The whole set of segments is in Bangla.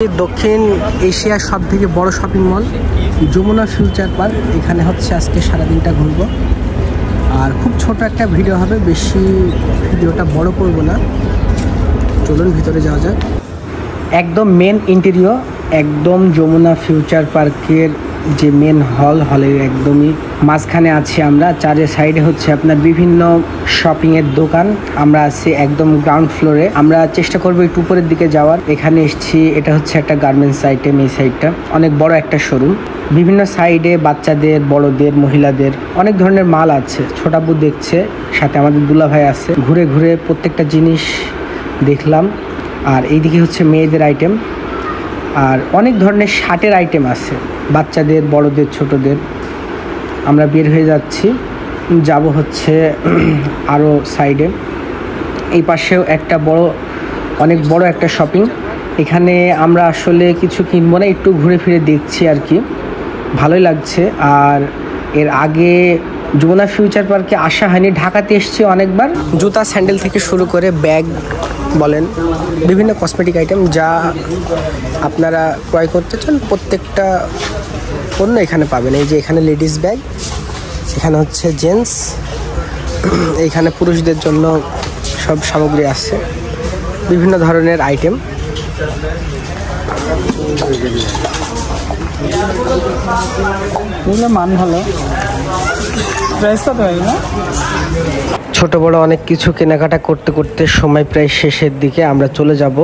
দক্ষিণ এশিয়ার সবথেকে বড় shopping mall Jamuna Future Park. এখানে হচ্ছে আজকে সারাদিনটা ঘুরবো, আর খুব ছোট একটা ভিডিও হবে, বেশি ভিডিওটা বড় করব না। চলুন ভিতরে যাওয়া যাক। একদম মেন ইন্টেরিয়র, একদম যমুনা ফিউচার পার্কের যে মেন হলের একদমই মাঝখানে আছি আমরা। চারে সাইডে হচ্ছে আপনার বিভিন্ন শপিংয়ের দোকান। আমরা আছি একদম গ্রাউন্ড ফ্লোরে। আমরা চেষ্টা করবো একটু উপরের দিকে যাওয়ার। এখানে এসেছি, এটা হচ্ছে একটা গার্মেন্টস আইটেম। এই সাইডটা অনেক বড় একটা শোরুম, বিভিন্ন সাইডে বাচ্চাদের, বড়দের, মহিলাদের অনেক ধরনের মাল আছে। ছোটাবু দেখছে, সাথে আমাদের দুলা ভাই আছে। ঘুরে ঘুরে প্রত্যেকটা জিনিস দেখলাম। আর এইদিকে হচ্ছে মেয়েদের আইটেম, আর অনেক ধরনের শার্টের আইটেম আছে, বাচ্চাদের, বড়দের, ছোটদের। আমরা বের হয়ে যাচ্ছি, যাব হচ্ছে আরও সাইডে। এই পাশেও একটা অনেক বড় একটা শপিং। এখানে আমরা আসলে কিছু কিনবো না, একটু ঘুরে ফিরে দেখছি আর কি, ভালোই লাগছে। আর এর আগে যমুনা ফিউচার পার্কে আসা হয়নি, ঢাকাতে এসেছি অনেকবার। জুতা, স্যান্ডেল থেকে শুরু করে ব্যাগ বলেন, বিভিন্ন কসমেটিক আইটেম যা আপনারা ক্রয় করতে চান প্রত্যেকটা পণ্য এখানে পাবেন। এই যে এখানে লেডিস ব্যাগ, এখানে হচ্ছে জেন্টস, এইখানে পুরুষদের জন্য সব সামগ্রী আছে, বিভিন্ন ধরনের আইটেম। মান ভালো, প্রাইস কত হয় না? ছোট বড় অনেক কিছু কেনাকাটা করতে করতে সময় প্রায় শেষের দিকে। আমরা চলে যাব।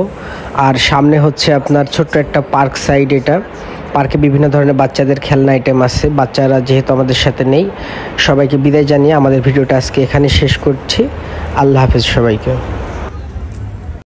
আর সামনে হচ্ছে আপনার ছোট্ট একটা পার্ক সাইড। এটা পার্কে বিভিন্ন ধরনের বাচ্চাদের খেলনা আইটেম আছে। বাচ্চারা যেহেতু আমাদের সাথে নেই, সবাইকে বিদায় জানিয়ে আমাদের ভিডিওটা আজকে এখানে শেষ করছি। আল্লাহ হাফেজ সবাইকে।